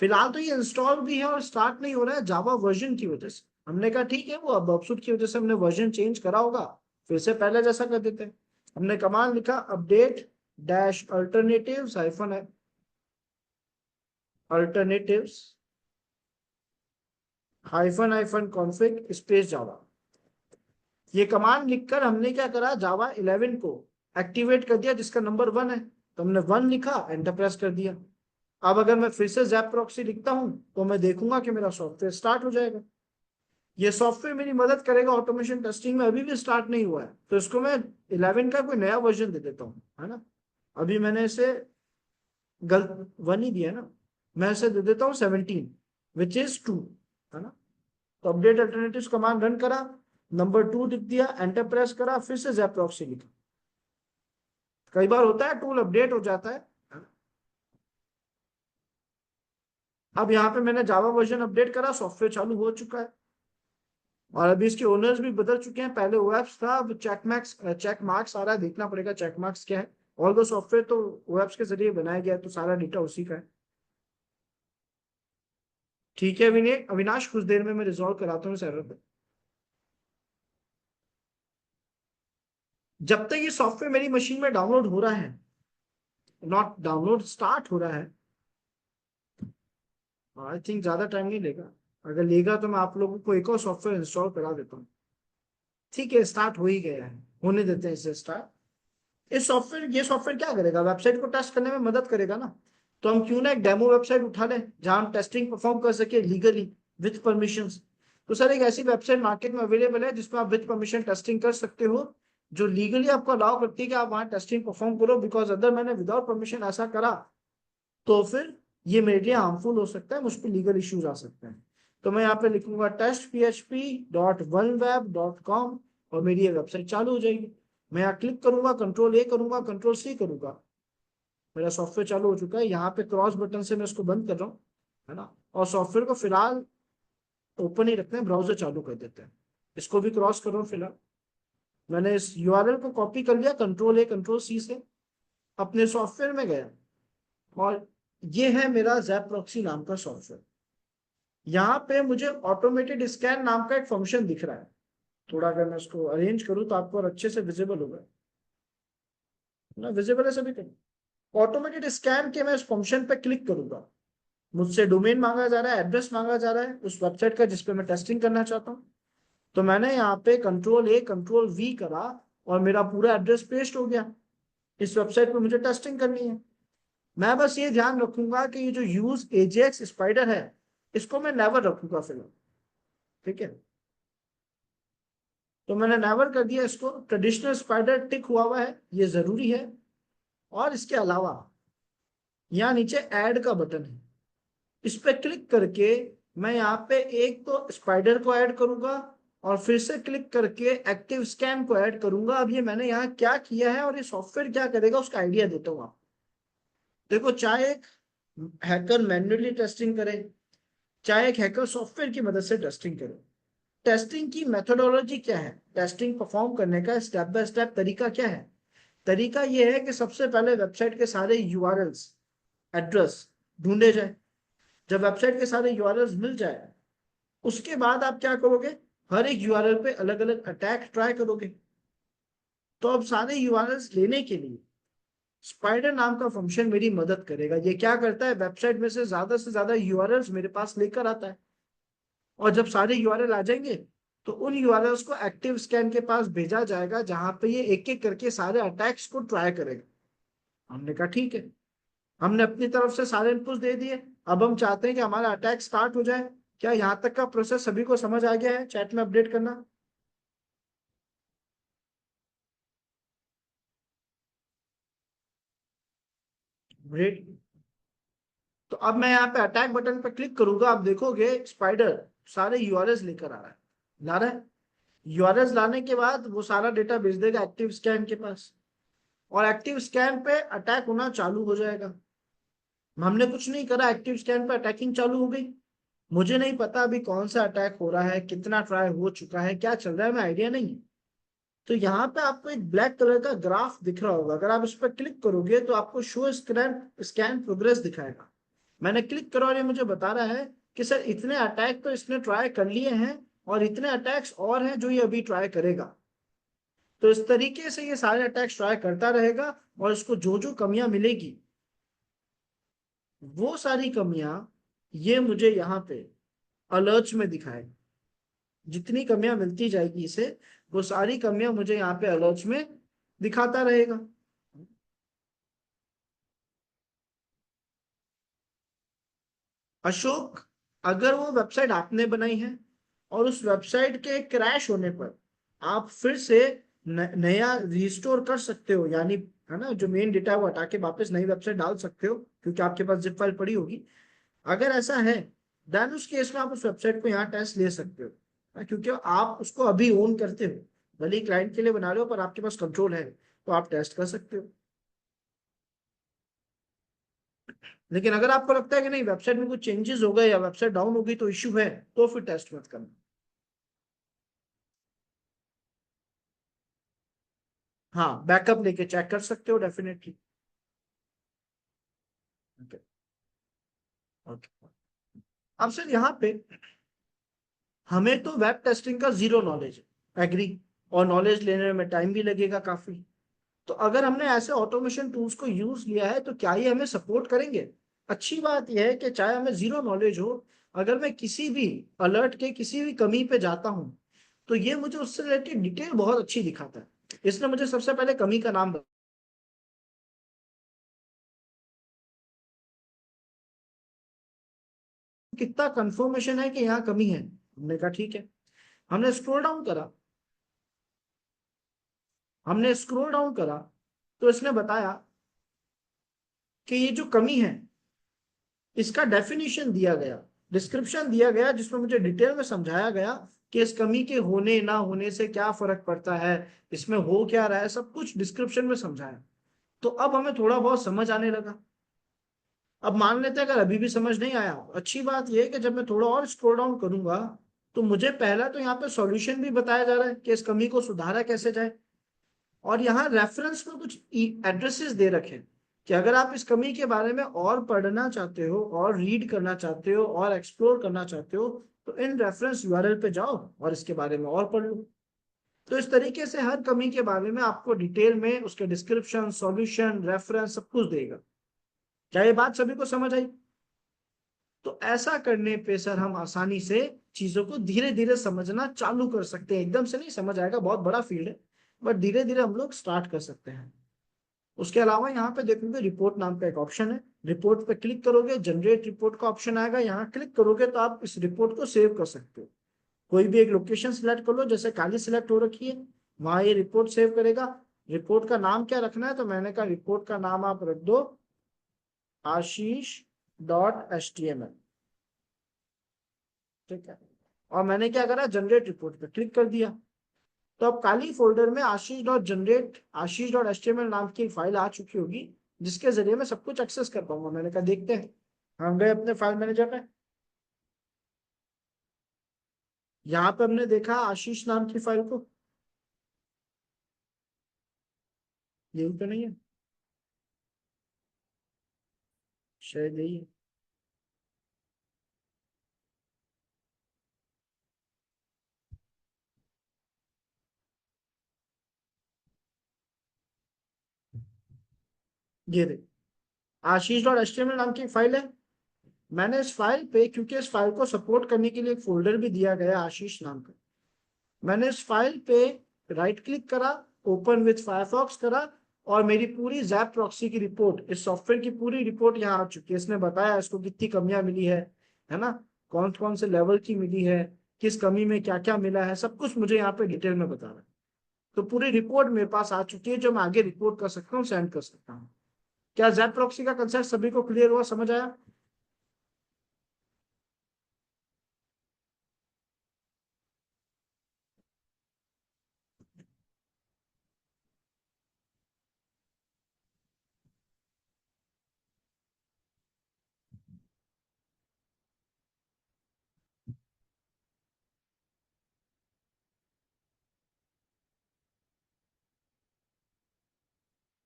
फिलहाल तो ये इंस्टॉल भी है और स्टार्ट नहीं हो रहा है जावा वर्जन की वजह से। हमने कहा ठीक है, वो अब अपसुट की वजह से हमने वर्जन चेंज करा होगा, फिर से पहले जैसा कर देते हैं। हमने कमांड लिखा update dash alternatives hyphen hyphen config space Java. ये कमांड लिखकर हमने क्या करा, जावा 11 को एक्टिवेट कर दिया जिसका नंबर 1 है। तो हमने 1 लिखा, एंटर प्रेस कर दिया। अब अगर मैं फिर से जैप प्रॉक्सी लिखता हूं तो मैं देखूंगा कि मेरा सॉफ्टवेयर स्टार्ट हो जाएगा। ये सॉफ्टवेयर मेरी मदद करेगा ऑटोमेशन टेस्टिंग में। अभी भी स्टार्ट नहीं हुआ है तो इसको मैं 11 का कोई नया वर्जन दे देता हूँ, है ना? अभी मैंने इसे गलत 1 ही दिया ना, मैं इसे दे देता हूँ 17 विच इज 2, है ना? तो अपडेट अल्टरनेटिव कमांड रन करा, नंबर 2 लिख दिया, एंटर प्रेस करा, फिर से जैप प्रॉक्सी लिखा। कई बार होता है टूल अपडेट हो जाता है। अब यहाँ पे मैंने जावा वर्जन अपडेट करा, सॉफ्टवेयर चालू हो चुका है, और अभी इसके ओनर्स भी बदल चुके हैं। पहले ओएप्स था, अब चेक मार्क्स आ रहा है, देखना पड़ेगा चेक मार्क्स क्या है। ऑल दो सॉफ्टवेयर तो ओएप्स के जरिए बनाया गया है तो सारा डेटा उसी का है। ठीक है विनय, अविनाश कुछ देर में मैं रिजॉल्व कराता हूँ इस एरर को। जब तक ये सॉफ्टवेयर मेरी मशीन में डाउनलोड हो रहा है, नॉट डाउनलोड, स्टार्ट हो रहा है, आई थिंक ज्यादा टाइम नहीं लेगा। अगर लेगा तो मैं आप लोगों को एक और सॉफ्टवेयर इंस्टॉल करा देता हूँ। ठीक है, स्टार्ट हो ही गया है, होने देते हैं इसे स्टार्ट। ये सॉफ्टवेयर क्या करेगा, वेबसाइट को टेस्ट करने में मदद करेगा ना। तो हम क्यों ना एक डेमो वेबसाइट उठा लें जहां हम टेस्टिंग परफॉर्म कर सके लीगली विथ परमिशंस। तो सर एक ऐसी वेबसाइट मार्केट में अवेलेबल है जिसमें आप विथ परमिशन टेस्टिंग कर सकते हो, जो लीगली आपको अलाउ करती है कि आप वहां टेस्टिंग परफॉर्म करो, बिकॉज अगर मैंने विदाउट परमिशन ऐसा करा तो फिर ये मेरे लिए हार्मफुल हो सकता है, मुझ पर लीगल इश्यूज आ सकते हैं। तो मैं यहाँ पे लिखूंगा testphp.oneweb.com और मेरी ये वेबसाइट चालू हो जाएगी। मैं यहाँ क्लिक करूंगा, कंट्रोल A करूंगा, कंट्रोल C करूंगा, मेरा सॉफ्टवेयर चालू हो चुका है। यहाँ पे क्रॉस बटन से मैं इसको बंद कर रहा हूँ, है ना, और सॉफ्टवेयर को फिलहाल ओपन ही रखते हैं, ब्राउजर चालू कर देते हैं। इसको भी क्रॉस करो फिलहाल। मैंने इस यूआरएल को कॉपी कर लिया कंट्रोल A कंट्रोल C से, अपने सॉफ्टवेयर में गया और ये है मेरा जैप प्रॉक्सी नाम का सॉफ्टवेयर। यहाँ पे मुझे ऑटोमेटेड स्कैन नाम का एक फंक्शन दिख रहा है। थोड़ा अगर मैं इसको अरेंज करूँ तो आपको और अच्छे से विजिबल होगा ना, विजिबल है सभी को। ऑटोमेटेड स्कैन के मैं इस फंक्शन पे क्लिक करूंगा, मुझसे डोमेन मांगा जा रहा है, एड्रेस मांगा जा रहा है उस वेबसाइट का जिसपे मैं टेस्टिंग करना चाहता हूँ। तो मैंने यहाँ पे कंट्रोल A कंट्रोल V करा और मेरा पूरा एड्रेस पेस्ट हो गया। इस वेबसाइट पे मुझे टेस्टिंग करनी है। मैं बस ये ध्यान रखूंगा कि ये जो यूज एजेक्स स्पाइडर है इसको मैं नेवर रखूंगा फिलहाल, ठीक है। तो मैंने नेवर कर दिया इसको, ट्रेडिशनल स्पाइडर टिक हुआ है, ये जरूरी है। और इसके अलावा यहाँ नीचे ऐड का बटन है, इस पे क्लिक करके मैं यहाँ पे एक तो स्पाइडर को ऐड करूंगा और फिर से क्लिक करके एक्टिव स्कैन को ऐड करूंगा। अब ये मैंने यहाँ क्या किया है और ये सॉफ्टवेयर क्या करेगा उसका आइडिया देता हूँ आपको। देखो, चाहे एक हैकर मैन्युअली टेस्टिंग करे, चाहे एक हैकर सॉफ्टवेयर की मदद से टेस्टिंग करे, टेस्टिंग की मेथोडोलॉजी क्या है, टेस्टिंग परफॉर्म करने का स्टेप बाय स्टेप तरीका क्या है। तरीका यह है कि सबसे पहले वेबसाइट के सारे यूआरएल्स एड्रेस ढूंढे जाए। जब वेबसाइट के सारे यूआरएल्स मिल जाए उसके बाद आप क्या करोगे, हर एक यूआरएल पे अलग अलग अटैक ट्राई करोगे। तो अब सारे यूआरएल्स लेने के लिए स्पाइडर नाम का फंक्शन मेरी मदद करेगा। ये क्या करता है, वेबसाइट में से ज्यादा यूआरएल्स मेरे पास लेकर आता है और जब सारे यूआरएल आ जाएंगे तो उन यूआरएल्स को एक्टिव स्कैन के पास भेजा जाएगा जहां पे ये एक एक करके सारे अटैक्स को ट्राई करेगा। हमने कहा ठीक है, हमने अपनी तरफ से सारे इनपुट दे दिए। अब हम चाहते हैं कि हमारा अटैक स्टार्ट हो जाए। क्या यहाँ तक का प्रोसेस सभी को समझ आ गया है? चैट में अपडेट करना। ग्रेट। तो अब मैं यहाँ पे अटैक बटन पे क्लिक करूंगा, आप देखोगे स्पाइडर सारे यूआरएल्स लेकर आ रहा है, ला रहा है। यूआरएल्स लाने के बाद वो सारा डेटा भेज देगा एक्टिव स्कैन के पास और एक्टिव स्कैन पे अटैक होना चालू हो जाएगा। हमने कुछ नहीं करा, एक्टिव स्कैन पे अटैकिंग चालू हो गई। मुझे नहीं पता अभी कौन सा अटैक हो रहा है, कितना ट्राई हो चुका है, क्या चल रहा है, मैं आइडिया नहीं है। तो यहाँ पे आपको एक ब्लैक कलर का ग्राफ दिख रहा होगा, अगर आप इस पर क्लिक करोगे तो आपको शो स्कैन स्कैन प्रोग्रेस दिखाएगा। मैंने क्लिक करा और ये मुझे बता रहा है कि सर इतने अटैक तो इसने ट्राई कर लिए हैं और इतने अटैक्स और हैं जो ये अभी ट्राई करेगा। तो इस तरीके से ये सारे अटैक्स ट्राई करता रहेगा और इसको जो जो कमियां मिलेगी वो सारी कमियां ये मुझे यहाँ पे अलर्ट्स में दिखाएगा। जितनी कमियां मिलती जाएगी इसे, वो सारी कमियां मुझे यहाँ पे अलर्ट्स में दिखाता रहेगा। अशोक, अगर वो वेबसाइट आपने बनाई है और उस वेबसाइट के क्रैश होने पर आप फिर से नया रिस्टोर कर सकते हो, यानी है ना, जो मेन डेटा है वो हटा के वापस नई वेबसाइट डाल सकते हो क्योंकि आपके पास जिप फाइल पड़ी होगी। अगर ऐसा है देन उस केस में आप उस वेबसाइट को यहाँ टेस्ट ले सकते हो, क्योंकि आप उसको अभी ओन करते हो। भले ही क्लाइंट के लिए बना रहे हो पर आपके पास कंट्रोल है तो आप टेस्ट कर सकते हो। लेकिन अगर आपको लगता है कि नहीं, वेबसाइट में कुछ चेंजेस हो गए या वेबसाइट डाउन हो गई तो इश्यू है, तो फिर टेस्ट मत करना। हाँ, बैकअप लेके चेक कर सकते हो डेफिनेटली। Okay okay. अब सर यहाँ पे हमें तो वेब टेस्टिंग का जीरो नॉलेज है, एग्री, और नॉलेज लेने में टाइम भी लगेगा काफी। तो अगर हमने ऐसे ऑटोमेशन टूल्स को यूज लिया है तो क्या ये हमें सपोर्ट करेंगे? अच्छी बात यह है कि चाहे हमें जीरो नॉलेज हो, अगर मैं किसी भी अलर्ट के किसी भी कमी पे जाता हूं तो ये मुझे उससे रिलेटेड डिटेल बहुत अच्छी दिखाता है। इसने मुझे सबसे पहले कमी का नाम कितना कंफर्मेशन है कि यहाँ कमी है। हमने कहा ठीक है, हमने स्क्रॉल डाउन करा, हमने स्क्रॉल डाउन करा तो इसने बताया कि ये जो कमी है इसका डेफिनेशन दिया गया, डिस्क्रिप्शन दिया गया, जिसमें मुझे डिटेल में समझाया गया कि इस कमी के होने ना होने से क्या फर्क पड़ता है, इसमें हो क्या रहा है, सब कुछ डिस्क्रिप्शन में समझाया। तो अब हमें थोड़ा बहुत समझ आने लगा। अब मान लेते हैं अगर अभी भी समझ नहीं आया, अच्छी बात यह है कि जब मैं थोड़ा और स्क्रॉल डाउन करूंगा तो मुझे पहला तो यहाँ पे सॉल्यूशन भी बताया जा रहा है कि इस कमी को सुधारा कैसे जाए, और यहाँ रेफरेंस में कुछ एड्रेसेस दे रखे हैं कि अगर आप इस कमी के बारे में और पढ़ना चाहते हो और रीड करना चाहते हो और एक्सप्लोर करना चाहते हो तो इन रेफरेंस यूआरएल पे जाओ और इसके बारे में और पढ़ लो। तो इस तरीके से हर कमी के बारे में आपको डिटेल में उसके डिस्क्रिप्शन, सॉल्यूशन, रेफरेंस सब कुछ देगा। क्या ये बात सभी को समझ आई? तो ऐसा करने पे सर हम आसानी से चीजों को धीरे धीरे समझना चालू कर सकते हैं। एकदम से नहीं समझ आएगा, बहुत बड़ा फील्ड है, बट धीरे धीरे हम लोग स्टार्ट कर सकते हैं। उसके अलावा यहाँ पे देखोगे रिपोर्ट नाम का एक ऑप्शन है, रिपोर्ट पे क्लिक करोगे, जनरेट रिपोर्ट का ऑप्शन आएगा, यहाँ क्लिक करोगे तो आप इस रिपोर्ट को सेव कर सकते हो। कोई भी एक लोकेशन सिलेक्ट कर लो, जैसे काली सिलेक्ट हो रखी है, वहां ये रिपोर्ट सेव करेगा। रिपोर्ट का नाम क्या रखना है, तो मैंने कहा रिपोर्ट का नाम आप रख दो आशीष.html, ठीक है। और मैंने क्या करा, जनरेट रिपोर्ट पे क्लिक कर दिया। तो अब काली फोल्डर में आशीष.html नाम की फाइल आ चुकी होगी, जिसके जरिए मैं सब कुछ एक्सेस कर पाऊंगा। मैंने कहा देखते हैं, हम गए अपने फाइल मैनेजर पे, यहाँ पे हमने देखा आशीष नाम की फाइल को, यही तो नहीं है, शायद यही है। ये देख, आशीष.html नाम की फाइल है। मैंने इस फाइल पे, क्योंकि इस फाइल को सपोर्ट करने के लिए एक फोल्डर भी दिया गया है आशीष नाम का, मैंने इस फाइल पे राइट क्लिक करा, ओपन विथ फायरफॉक्स करा, और मेरी पूरी जैप प्रॉक्सी की रिपोर्ट, इस सॉफ्टवेयर की पूरी रिपोर्ट यहाँ आ चुकी है। इसने बताया इसको कितनी कमियां मिली है ना, कौन कौन से लेवल की मिली है, किस कमी में क्या क्या मिला है, सब कुछ मुझे यहाँ पे डिटेल में बता रहा है। तो पूरी रिपोर्ट मेरे पास आ चुकी है, जो मैं आगे रिपोर्ट कर सकता हूँ, सेंड कर सकता हूँ। क्या जैप प्रॉक्सी का कंसेप्ट सभी को क्लियर हुआ, समझ आया?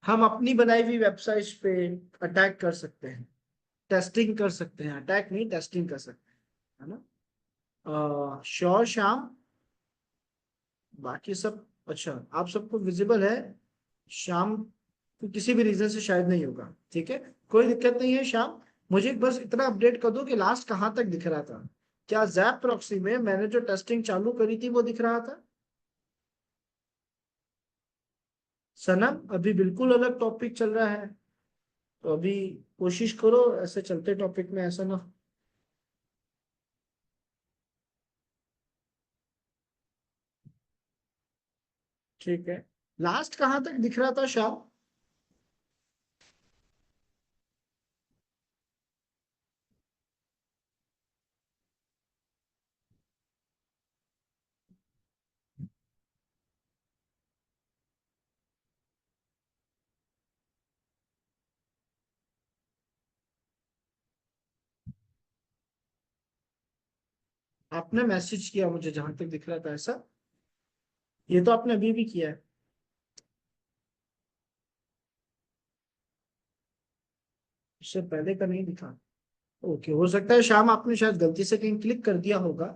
हम अपनी बनाई हुई वेबसाइट पे अटैक कर सकते हैं, टेस्टिंग कर सकते हैं, अटैक नहीं टेस्टिंग कर सकते हैं, है ना। श्योर श्याम, बाकी सब अच्छा आप सबको विजिबल है। शाम को किसी भी रीजन से शायद नहीं होगा, ठीक है, कोई दिक्कत नहीं है। शाम, मुझे बस इतना अपडेट कर दो कि लास्ट कहाँ तक दिख रहा था। क्या जैप प्रॉक्सी में मैंने जो टेस्टिंग चालू करी थी वो दिख रहा था? सनम, अभी बिल्कुल अलग टॉपिक चल रहा है, तो अभी कोशिश करो ऐसे चलते टॉपिक में ऐसा ना। ठीक है, लास्ट कहाँ तक दिख रहा था शाम? आपने मैसेज किया मुझे जहां तक दिख रहा था ऐसा, ये तो आपने अभी भी किया है, इससे पहले का नहीं दिखा। ओके, हो सकता है शाम आपने शायद गलती से कहीं क्लिक कर दिया होगा।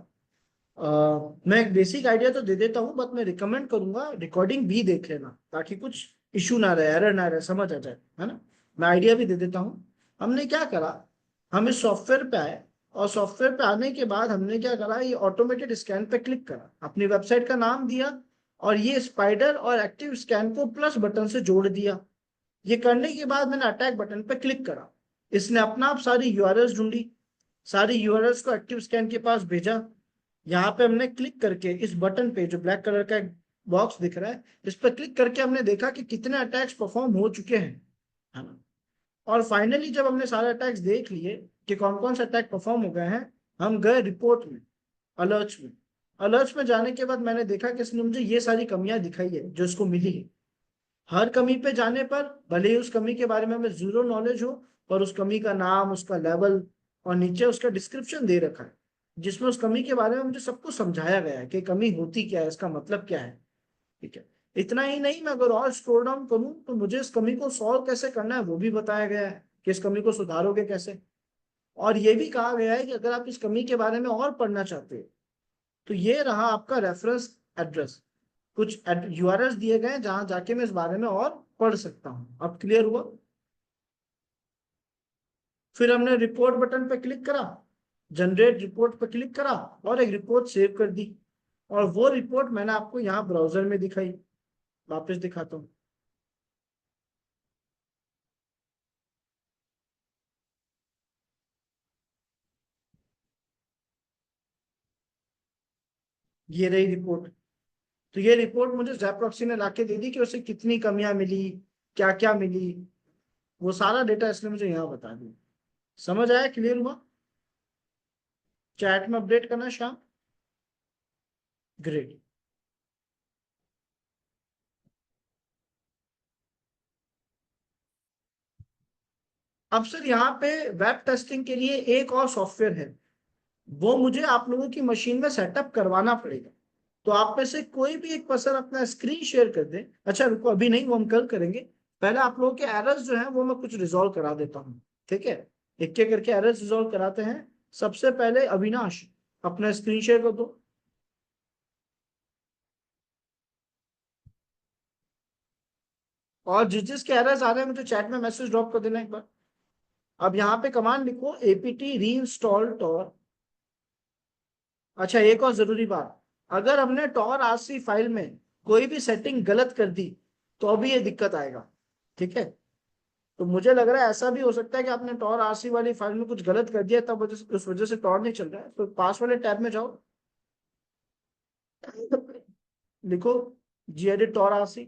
मैं एक बेसिक आइडिया तो दे देता हूँ, बट मैं रिकमेंड करूंगा रिकॉर्डिंग भी देख लेना, ताकि कुछ इशू ना रहे, एरर ना रहे, समझ आ जाए, है ना। मैं आइडिया भी दे देता हूँ। हमने क्या करा, हम इस सॉफ्टवेयर पे आए, और सॉफ्टवेयर पे आने के बाद हमने क्या करा, ये ऑटोमेटेड स्कैन पे क्लिक करा, अपनी वेबसाइट का नाम दिया, और ये स्पाइडर और एक्टिव स्कैन को प्लस बटन से जोड़ दिया। ये करने के बाद मैंने अटैक बटन पे क्लिक करा, इसने अपना आप सारी यूआरएल्स ढूंढी, सारी यूआरएल्स को एक्टिव स्कैन के पास भेजा। यहाँ पे हमने क्लिक करके इस बटन पे, जो ब्लैक कलर का बॉक्स दिख रहा है, इस पर क्लिक करके हमने देखा कि कितने अटैक्स परफॉर्म हो चुके हैं, है ना। और फाइनली जब हमने सारे अटैक्स देख लिए कि कौन कौन से अटैक परफॉर्म हो गए हैं, हम गए रिपोर्ट में, अलर्ट्स में। अलर्ट्स में जाने के बाद मैंने देखा कि इसने मुझे ये सारी कमियां दिखाई है जो इसको मिली है। हर कमी पे जाने पर भले ही उस कमी के बारे में हमें जीरो नॉलेज हो, पर उस कमी का नाम, उसका लेवल और नीचे उसका डिस्क्रिप्शन दे रखा है, जिसमें उस कमी के बारे में मुझे सब कुछ समझाया गया है कि कमी होती क्या है, इसका मतलब क्या है। ठीक है। इतना ही नहीं, मैं अगर और स्क्रोल डाउन करूं तो मुझे इस कमी को सॉल्व कैसे करना है वो भी बताया गया है कि इस कमी को सुधारोगे कैसे। और ये भी कहा गया है कि अगर आप इस कमी के बारे में और पढ़ना चाहते हो तो ये रहा आपका रेफरेंस एड्रेस, कुछ यूआरएल्स दिए गए हैं जहां जाके मैं इस बारे में और पढ़ सकता हूं। अब क्लियर हुआ। फिर हमने रिपोर्ट बटन पे क्लिक करा, जनरेट रिपोर्ट पे क्लिक करा और एक रिपोर्ट सेव कर दी। और वो रिपोर्ट मैंने आपको यहाँ ब्राउजर में दिखाई, वापस दिखाता हूँ। ये रही रिपोर्ट। तो ये रिपोर्ट मुझे जैप्रॉक्सी ने लाके दे दी कि उसे कितनी कमियां मिली, क्या क्या मिली, वो सारा डेटा इसने मुझे यहाँ बता दिया। समझ आया, क्लियर हुआ। चैट में अपडेट करना शाम। ग्रेट। अब सर यहाँ पे वेब टेस्टिंग के लिए एक और सॉफ्टवेयर है, वो मुझे आप लोगों की मशीन में सेटअप करवाना पड़ेगा। तो आप में से कोई भी एक पर्सन अपना स्क्रीन शेयर कर दे। अच्छा रुको, अभी नहीं, वो हम कल करेंगे। पहले आप लोगों के एरर्स जो है वो मैं कुछ रिजॉल्व करा देता हूँ। ठीक है, एक एक करके एरर्स रिजॉल्व कराते हैं। सबसे पहले अविनाश, अपना स्क्रीन शेयर कर दो। और जिस जिसके एरर्स आ रहे हैं मुझे चैट में मैसेज ड्रॉप कर देना एक बार। अब यहाँ पे कमांड लिखो एपीटी री इंस्टॉल टॉर। अच्छा एक और जरूरी बात, अगर हमने टॉर आरसी फाइल में कोई भी सेटिंग गलत कर दी तो अभी ये दिक्कत आएगा। ठीक है। तो मुझे लग रहा है ऐसा भी हो सकता है कि आपने टॉर आरसी वाली फाइल में कुछ गलत कर दिया, तब उस वजह से टॉर नहीं चल रहा है। तो पास वाले टैब में जाओ, लिखो gedit टॉर आरसी।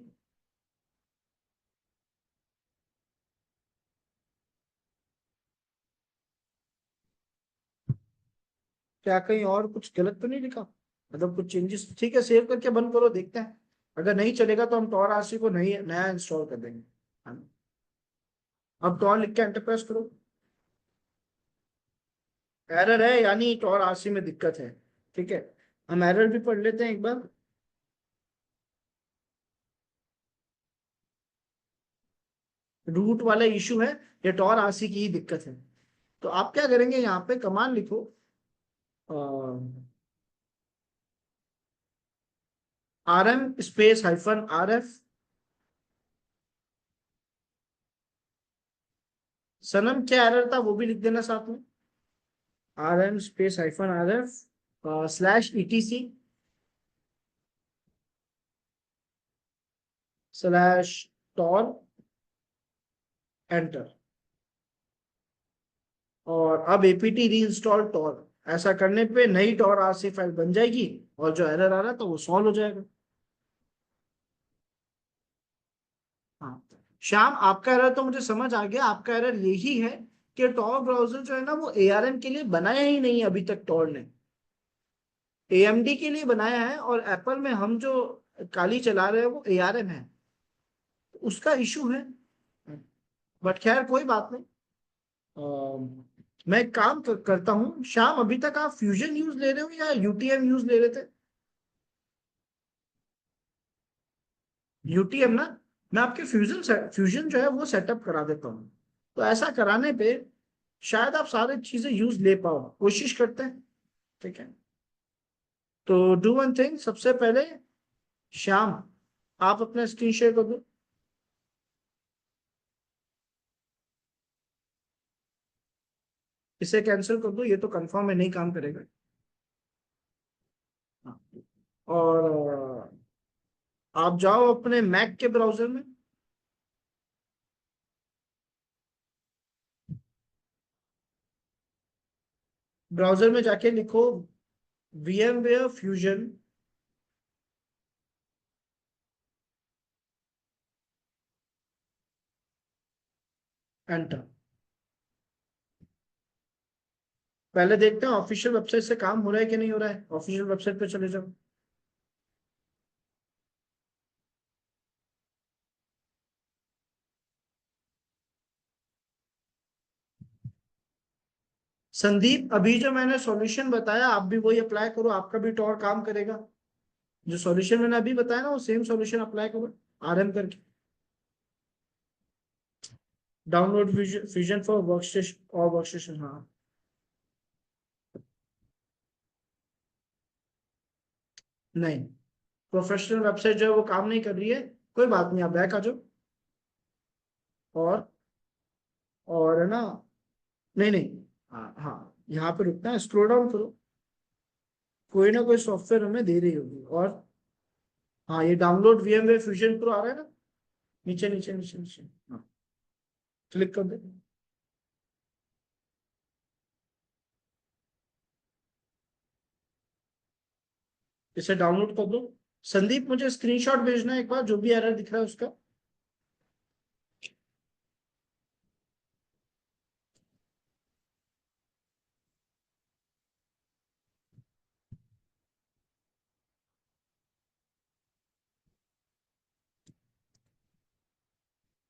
क्या कहीं और कुछ गलत तो नहीं लिखा, मतलब कुछ चेंजेस? ठीक है, सेव करके बंद करो, देखते हैं। अगर नहीं चलेगा तो हम टॉर आरसी को नहीं नया इंस्टॉल कर देंगे। अब टॉर लिख के एंटर प्रेस करो। एरर है यानी टॉर आरसी में दिक्कत है। ठीक है, हम एरर भी पढ़ लेते हैं एक बार। रूट वाला इशू है, ये टॉर आरसी की ही दिक्कत है। तो आप क्या करेंगे, यहाँ पे कमांड लिखो rm स्पेस हाइफन rf। सनम क्या एरर था वो भी लिख देना साथ में। rm space hyphen rf slash etc slash Tor, enter. और अब एपीटी री इंस्टॉल टॉर, ऐसा करने पे नई टॉर आरसी फाइल बन जाएगी और जो एरर आ रहा था वो सॉल्व हो जाएगा। हाँ श्याम, आपका एरर तो मुझे समझ आ गया। आपका एरर यही है कि टॉर ब्राउजर जो है ना वो एआरएम के लिए बनाया ही नहीं है अभी तक टॉर ने, एएमडी के लिए बनाया है। और एप्पल में हम जो काली चला रहे हैं वो एआरएम है, उसका इशू है। बट खैर कोई बात नहीं। मैं एक काम करता हूँ शाम, अभी तक आप फ्यूजन यूज ले रहे हो या यूटीएम यूज ले रहे थे? यूटीएम ना, मैं आपके फ्यूजन फ्यूजन जो है वो सेटअप करा देता हूँ। तो ऐसा कराने पे शायद आप सारी चीजें यूज ले पाओ, कोशिश करते हैं। ठीक है, तो डू वन थिंग, सबसे पहले शाम आप अपना स्क्रीन शेयर कर दो। इसे कैंसिल कर दो, ये तो कंफर्म है नहीं काम करेगा। हाँ। और आप जाओ अपने मैक के ब्राउजर में। ब्राउजर में जाके लिखो VMware फ्यूजन एंटर। पहले देखते हैं ऑफिशियल वेबसाइट से काम हो रहा है कि नहीं हो रहा है। ऑफिशियल वेबसाइट पे चले जाओ। संदीप, अभी जो मैंने सॉल्यूशन बताया आप भी वही अप्लाई करो, आपका भी टॉर काम करेगा। जो सॉल्यूशन मैंने अभी बताया ना वो सेम सॉल्यूशन अप्लाई करो आरएम करके। डाउनलोड विजन फॉर वर्कस्टेशन और वर्कस्टेशन, हाँ। नहीं, प्रोफेशनल वेबसाइट जो है वो काम नहीं कर रही है। कोई बात नहीं, आप बैक आ जाओ। और है ना, नहीं नहीं, हाँ हाँ, यहाँ पे रुकना है, स्क्रॉल डाउन करो। कोई ना कोई सॉफ्टवेयर हमें दे रही होगी। और हाँ, ये डाउनलोड VMware फ्यूजन प्रो आ रहा है ना, नीचे नीचे नीचे नीचे, हाँ, क्लिक कर दे। इसे डाउनलोड कर दो। संदीप, मुझे स्क्रीनशॉट भेजना है एक बार, जो भी एरर दिख रहा है उसका।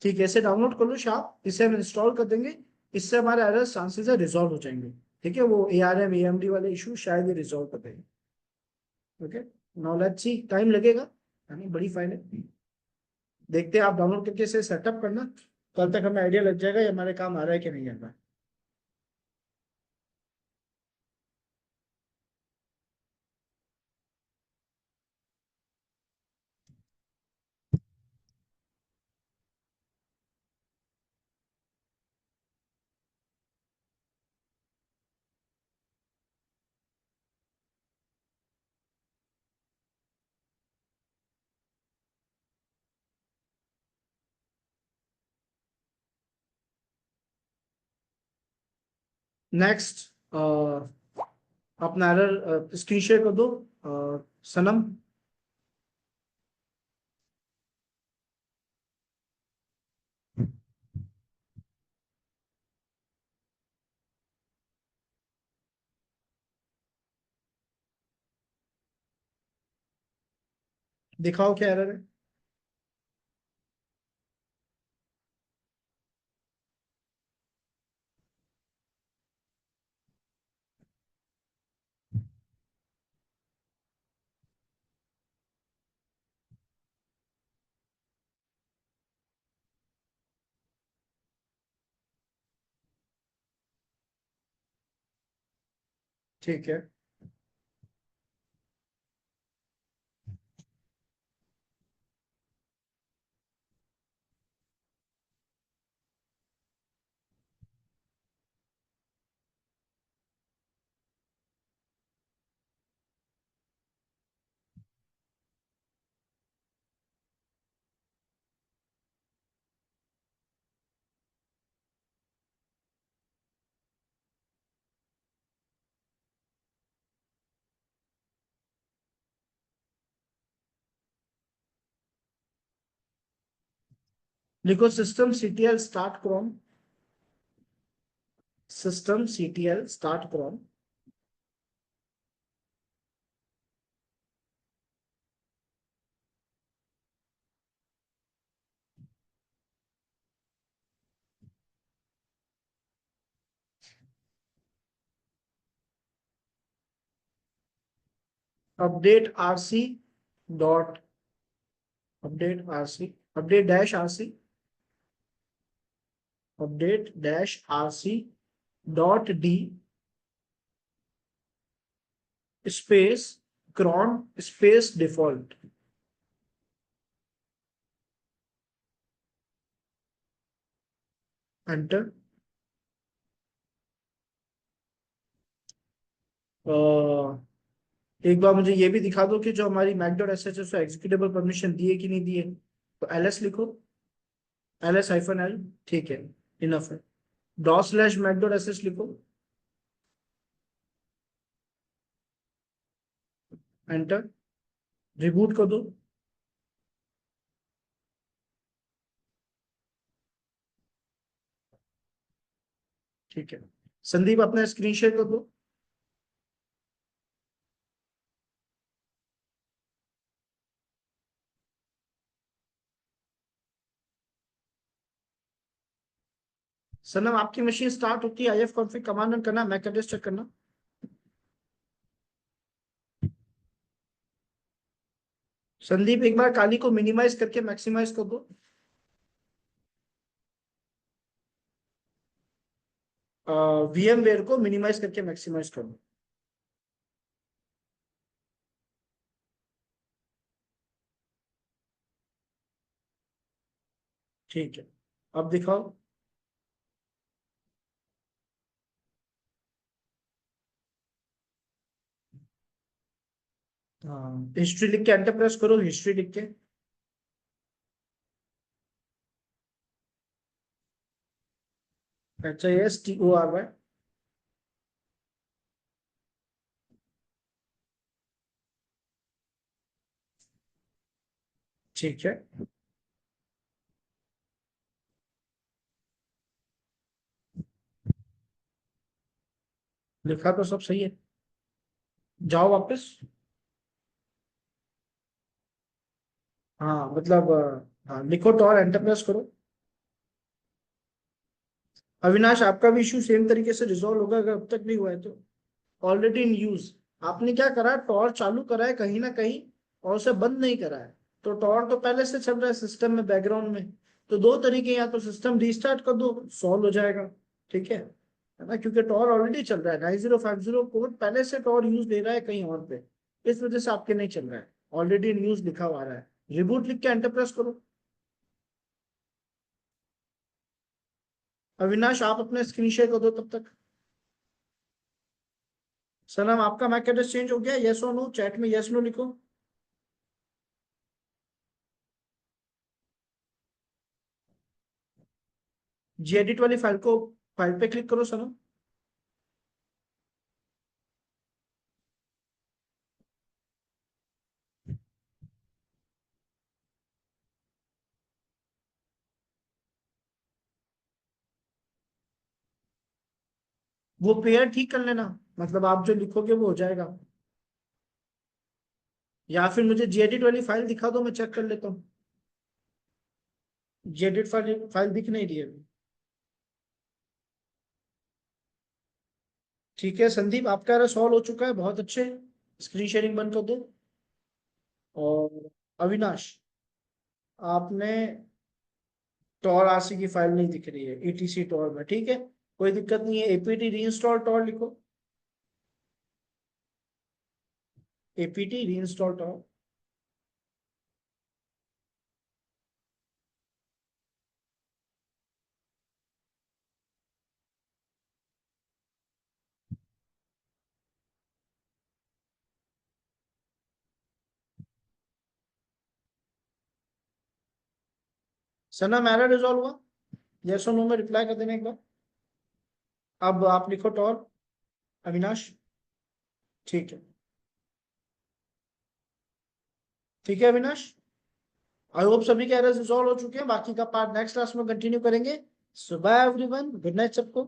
ठीक है, इसे डाउनलोड कर लो शाप, इसे हम इंस्टॉल कर देंगे। इससे हमारे एरर चांसेस है रिजॉल्व हो जाएंगे। ठीक है, वो ARM AMD वाले इशू शायद ये रिजॉल्व कर देंगे। Okay, now let's see, time लगेगा, यानी बड़ी फाइल है। देखते हैं, आप डाउनलोड करके इसे सेटअप करना। कल तक हमें आइडिया लग जाएगा ये हमारे काम आ रहा है कि नहीं आ रहा है। नेक्स्ट, अपना एरर स्क्रीन शेयर कर दो, सनम। दिखाओ क्या एरर है। ठीक है, लिखो system.ctl start chrome। system.ctl start chrome। Update RC dot, update RC update RC dot D space cron space default. Enter. एक बार मुझे ये भी दिखा दो कि जो हमारी mac.sh उसको एग्जीक्यूटेबल परमिशन दिए कि नहीं दिए। तो ls लिखो, ls-l, ठीक है, इनफ है। /mac.sh लिखो, एंटर। रिबूट कर दो। ठीक है, संदीप अपना स्क्रीन शेयर कर दो। सनम आपकी मशीन स्टार्ट होती है, IF कॉन्फ़िग कमांड रन करना, मैक एड्रेस चेक करना। संदीप एक बार काली को मिनिमाइज करके मैक्सिमाइज कर दो। VMware को मिनिमाइज करके मैक्सिमाइज कर दो। ठीक है, अब दिखाओ। हाँ, हिस्ट्री लिख के एंटर प्रेस करो, हिस्ट्री लिख के। HISTORY। ठीक है, लिखा तो सब सही है, जाओ वापस। हाँ मतलब हाँ लिखो टॉर, एंटर प्रेस करो। अविनाश आपका भी इशू सेम तरीके से रिजॉल्व होगा अगर अब तक नहीं हुआ है तो। ऑलरेडी इन यूज, आपने क्या करा, टॉर चालू करा है कहीं ना कहीं और उसे बंद नहीं करा है। तो टॉर तो पहले से चल रहा है सिस्टम में बैकग्राउंड में। तो दो तरीके, या तो सिस्टम रीस्टार्ट कर दो, सॉल्व हो जाएगा। ठीक है ना, क्योंकि टॉर ऑलरेडी चल रहा है, 9050 कोड पहले से टॉर यूज ले रहा है कहीं और पे, इस वजह से आपके नहीं चल रहा है, ऑलरेडी इन यूज लिखा हुआ आ रहा है। रिबूट लिख के एंटर प्रेस करो। अविनाश आप अपने स्क्रीन शेयर कर दो तब तक। सनम आपका मैक एड्रेस चेंज हो गया, यस और नो, चैट में यस नो लिखो। Gedit वाली फाइल को, फाइल पे क्लिक करो सनम। वो पेयर ठीक कर लेना, मतलब आप जो लिखोगे वो हो जाएगा। या फिर मुझे Gedit वाली फाइल दिखा दो, मैं चेक कर लेता हूँ। Gedit फाइल फाइल दिख नहीं रही है अभी। ठीक है संदीप, आपका एरर सॉल्व हो चुका है, बहुत अच्छे। स्क्रीन शेयरिंग बंद कर दो। और अविनाश आपने टॉर आरसी की फाइल नहीं दिख रही है ETC टॉर में, ठीक है कोई दिक्कत नहीं है, APT रीइंस्टॉल टॉर लिखो। APT reinstall Tor. सना मेरा रिजॉल्व हुआ, यस और नो में रिप्लाई कर देना एक बार। अब आप लिखो टॉर, अविनाश। ठीक है, ठीक है अविनाश। आई होप सभी के एरर्स रिजॉल्व हो चुके हैं, बाकी का पार्ट नेक्स्ट क्लास में कंटिन्यू करेंगे। सो बाय एवरीवन, गुड नाइट सबको।